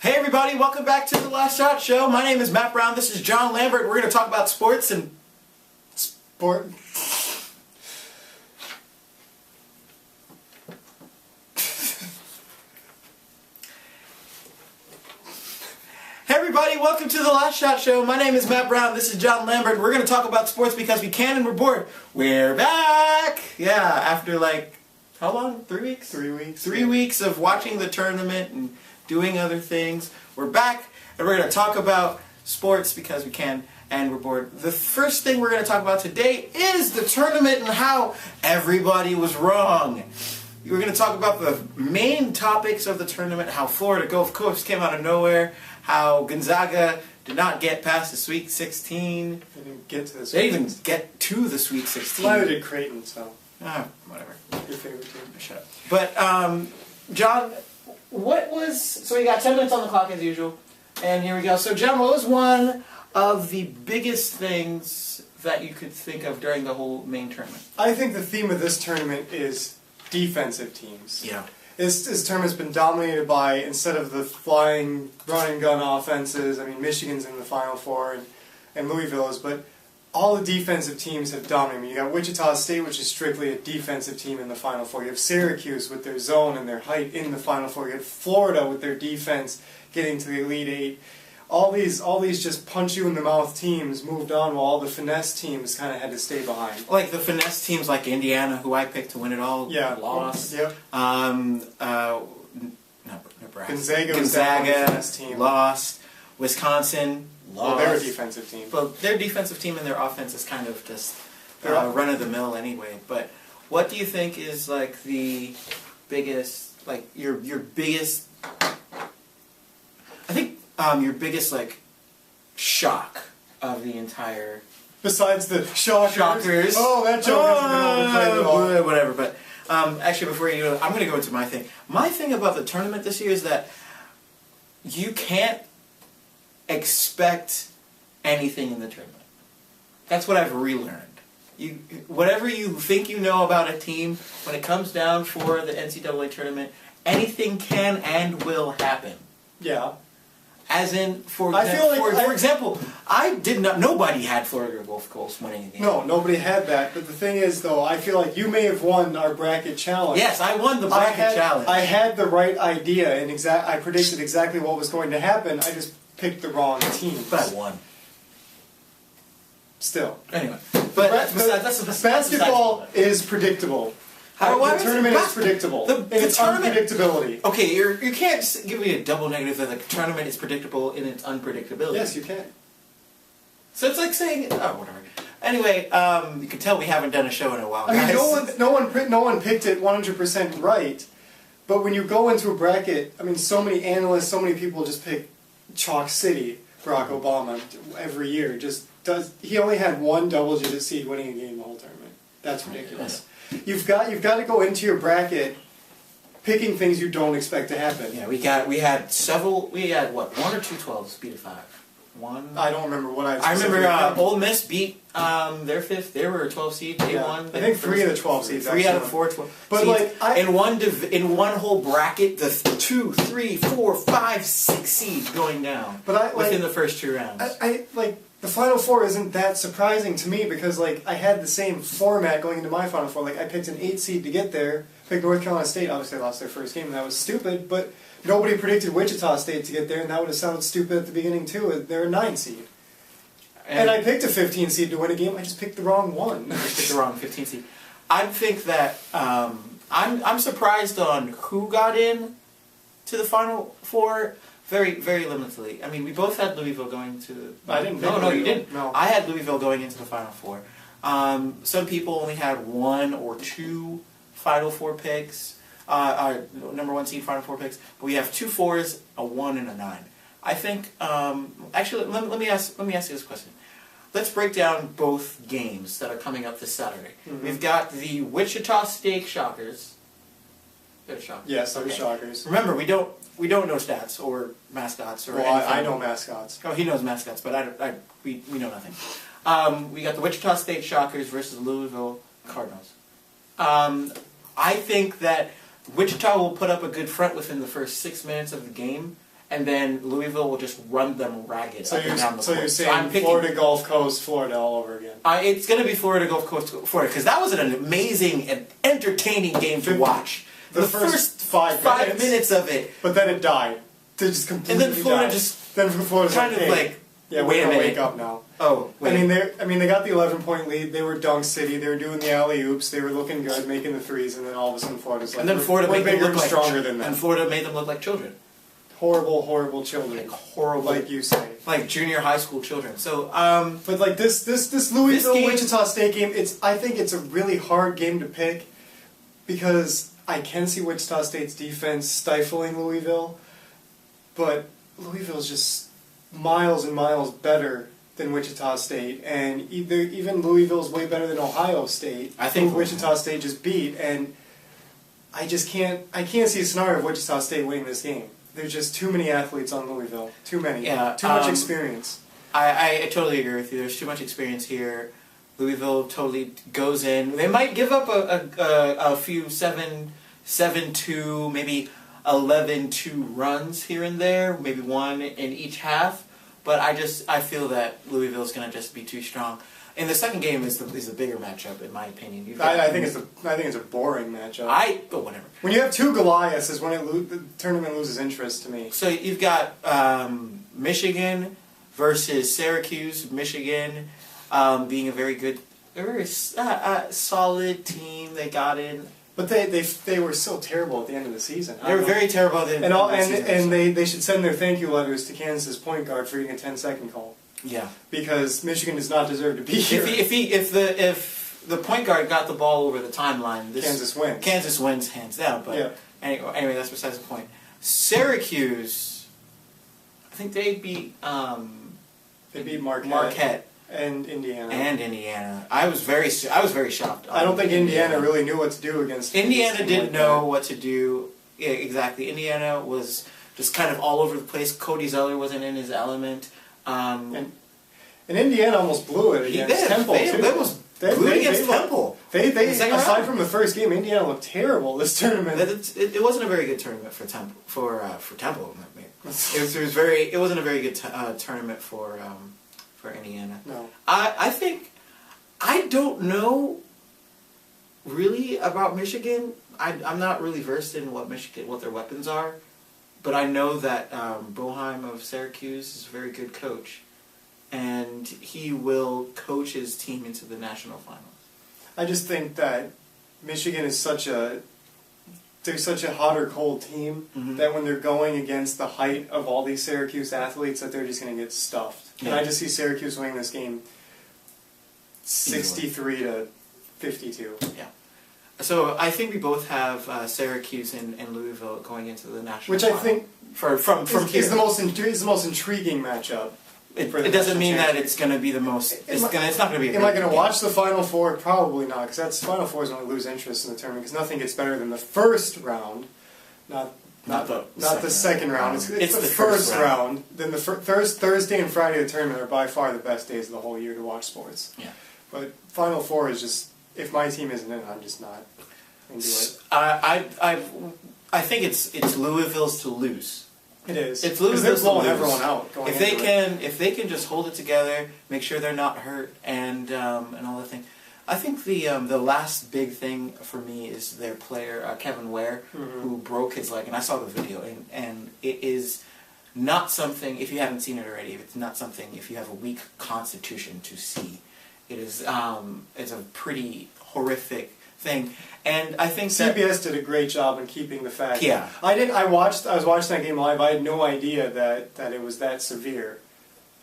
Hey everybody, welcome back to The Last Shot Show. My name is Matt Brown, this is John Lambert. We're going to talk about sports and... Sport... Hey everybody, welcome to The Last Shot Show. My name is Matt Brown, this is John Lambert. We're going to talk about sports because we can and we're bored. We're back! Yeah, after like, how long? 3 weeks? 3 weeks. 3 weeks of watching the tournament and doing other things. We're back and we're going to talk about sports because we can and we're bored. The first thing we're going to talk about today is the tournament and how everybody was wrong. We're going to talk about the main topics of the tournament, how Florida Gulf Coast came out of nowhere, how Gonzaga did not get past the Sweet 16. They didn't get to the Sweet 16. They didn't even get to the Sweet 16. Neither did Creighton, so... whatever. Your favorite team. Shut up. But, John, what was... So we got 10 minutes on the clock as usual, and here we go. So, John, what was one of the biggest things that you could think of during the whole main tournament? I think the theme of this tournament is defensive teams. Yeah. This tournament's been dominated by, instead of the flying, run-and-gun offenses, I mean, Michigan's in the Final Four and Louisville is, but all the defensive teams have dominated. I mean, you got Wichita State, which is strictly a defensive team in the Final Four. You have Syracuse with their zone and their height in the Final Four. You have Florida with their defense getting to the Elite Eight. All these just punch-you-in-the-mouth teams moved on while all the finesse teams kind of had to stay behind. Like the finesse teams like Indiana, who I picked to win it all, lost. Yep. Nebraska. Gonzaga team. Lost. Wisconsin, lost. Well, they're a defensive team. Well, their defensive team and their offense is kind of just run-of-the-mill anyway. But what do you think is like the biggest, like your biggest... I think your biggest like shock of the entire... Besides the shockers. Oh, that joke hasn't been overplayed at all. Whatever, but actually before you go, I'm going to go into my thing. My thing about the tournament this year is that you can't expect anything in the tournament. That's what I've relearned. Whatever you think you know about a team, when it comes down for the NCAA tournament, anything can and will happen. Yeah. As in, for example, nobody had Florida Gulf Coast winning a game. No, nobody had that. But the thing is, though, I feel like you may have won our bracket challenge. Yes, I won the bracket challenge. I had the right idea, and I predicted exactly what was going to happen. I just picked the wrong team. But I won. Still. Anyway. But basketball is predictable. The tournament is predictable. It's unpredictability. Okay, you can't give me a double negative that the tournament is predictable in its unpredictability. Yes, you can. So it's like saying, oh, whatever. Anyway, you can tell we haven't done a show in a while, guys. I mean, no one picked it 100% right. But when you go into a bracket, I mean, so many analysts, so many people just pick Chalk City, Barack Obama, every year. He only had one double-digit seed winning a game the whole tournament. That's ridiculous. You've got to go into your bracket picking things you don't expect to happen. Yeah, we had what, 1 or 2 12s beat a 5. One. I don't remember what I remember Ole Miss beat their 5th. They were a 12 seed. They won. I think 3 of the 12 seeds. 3 out of the 4 12 but seeds. Like in one whole bracket, the 2, 3, 4, 5, 6 seeds going down. But within the first 2 rounds. The Final Four isn't that surprising to me because, I had the same format going into my Final Four. I picked an 8 seed to get there, picked North Carolina State. Obviously, they lost their first game, and that was stupid, but nobody predicted Wichita State to get there, and that would have sounded stupid at the beginning, too. They're a 9 seed. And I picked a 15 seed to win a game. I just picked the wrong one. You picked the wrong 15 seed. I think that I'm surprised on who got in to the Final Four. Very, very limitedly. I mean, we both had Louisville going to... I didn't. No, you didn't. No. I had Louisville going into the Final Four. Some people only had 1 or 2 Final Four picks, number 1 seed Final Four picks. But we have 2 4s, a 1, and a 9. I think. Actually, let me ask you this question. Let's break down both games that are coming up this Saturday. Mm-hmm. We've got the Wichita State Shockers. They're Shockers. Yes, they're Shockers. Remember, we don't know stats or mascots or anything. I know mascots. Oh, he knows mascots, but we know nothing. We got the Wichita State Shockers versus Louisville Cardinals. I think that Wichita will put up a good front within the first 6 minutes of the game, and then Louisville will just run them ragged So up and down the court. you're saying Florida Gulf Coast, Florida all over again. It's going to be Florida Gulf Coast, Florida, because that was an amazing and entertaining game to watch. The first 5 minutes of it. But then it died. They just completely And then Florida died. just then Florida's kind like, of hey, like, yeah, wait a minute. Wake up now. Oh, wait. I mean, they got the 11-point lead. They were dunk city. They were doing the alley oops. They were looking good, making the threes, and then all of a sudden Florida's like, and then Florida we're made them bigger look and like stronger than them. And Florida made them look like children. Horrible, horrible children. Like horrible, like you say, like junior high school children. So, but like this Louisville game, Wichita State game, I think it's a really hard game to pick because I can see Wichita State's defense stifling Louisville, but Louisville's just miles and miles better than Wichita State, and even Louisville's way better than Ohio State. I think who Wichita State just beat, and I can't see a scenario of Wichita State winning this game. There's just too many athletes on Louisville. Too many. Yeah, too much experience. I totally agree with you. There's too much experience here. Louisville totally goes in. They might give up a few 7-2, maybe 11-2 runs here and there, maybe one in each half. But I feel that Louisville's going to just be too strong. And the second game is a bigger matchup, in my opinion. I think it's a boring matchup. But whatever. When you have two Goliaths, is when the tournament loses interest to me. So you've got Michigan versus Syracuse. Michigan being a very solid team. They got in. But they were so terrible at the end of the season. They were very terrible at the end of the season. And they should send their thank you letters to Kansas point guard for getting a 10-second call. Yeah. Because Michigan does not deserve to be here. If the point guard got the ball over the timeline, Kansas wins. Kansas wins hands down. But yeah. Anyway, that's besides the point. Syracuse, I think they beat Marquette. And Indiana. I was very shocked. I don't think Indiana really knew what to do against. Indiana didn't know what to do. Yeah, exactly. Indiana was just kind of all over the place. Cody Zeller wasn't in his element. And Indiana almost blew it against Temple too. They almost blew it against Temple. They aside from the first game, Indiana looked terrible this tournament. It wasn't a very good tournament for Temple. For Temple, it wasn't a very good tournament for Indiana. No. I think I don't know really about Michigan. I'm not really versed in what their weapons are, but I know that Boeheim of Syracuse is a very good coach, and he will coach his team into the national finals. I just think that Michigan is such a hot or cold team that when they're going against the height of all these Syracuse athletes, that they're just going to get stuffed. Yeah. And I just see Syracuse winning this game 63-52. Yeah. So I think we both have Syracuse and Louisville going into the national. Which final. I think is the most intriguing matchup. It doesn't mean that it's going to be the most. It's not going to be. Am I going to watch the Final Four? Probably not, because Final Four is when we lose interest in the tournament. Because nothing gets better than the first round, not the second round. It's the first round. Then the Thursday and Friday of the tournament are by far the best days of the whole year to watch sports. Yeah. But Final Four is just, if my team isn't in, I'm just not into it. I think it's Louisville's to lose. It is. It's Louisville's they're blowing everyone out. If they can just hold it together, make sure they're not hurt, and all the things. I think the last big thing for me is their player Kevin Ware, who broke his leg, and I saw the video, and it is not something, if you haven't seen it already, it's not something if you have a weak constitution to see. It is it's a pretty horrific thing, and I think CBS did a great job in keeping the fact. Yeah, I was watching that game live. I had no idea that it was that severe.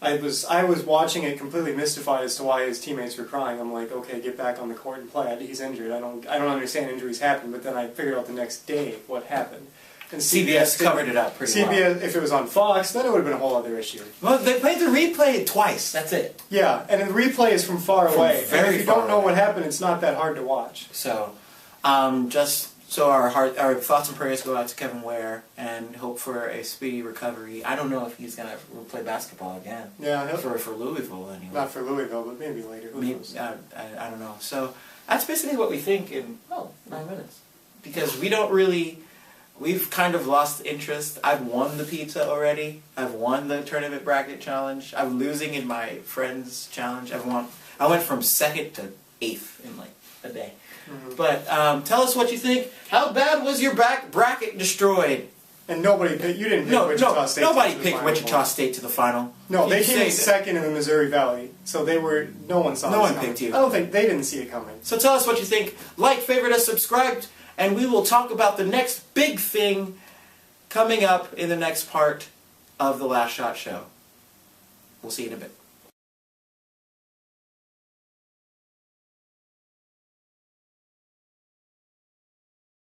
I was watching it completely mystified as to why his teammates were crying. I'm like, okay, get back on the court and play. He's injured. I don't understand injuries happen. But then I figured out the next day what happened. And CBS covered it up pretty well. If it was on Fox, then it would have been a whole other issue. Well, they played the replay twice. That's it. Yeah, and the replay is from far away. And if you don't know what happened, it's not that hard to watch. So, just so our thoughts and prayers go out to Kevin Ware and hope for a speedy recovery. I don't know if he's gonna play basketball again. Yeah, for Louisville anyway. Not for Louisville, but maybe later. Who knows? I don't know. So that's basically what we think in 9 minutes, because we don't really. we've kind of lost interest. I've won the pizza already. I've won the tournament bracket challenge. I'm losing in my friends challenge. I went from 2nd to 8th in like a day. Mm-hmm. But tell us what you think. How bad was your bracket destroyed? And nobody picked. You didn't pick Wichita State. Nobody to the picked Final Wichita Four. State to the final. No, they You came say in that. second in the Missouri Valley, so they were. No one saw. No this one coming. picked you. I don't think they didn't see it coming. So tell us what you think. Like, favorite us, subscribe, and we will talk about the next big thing coming up in the next part of the Last Shot Show. We'll see you in a bit.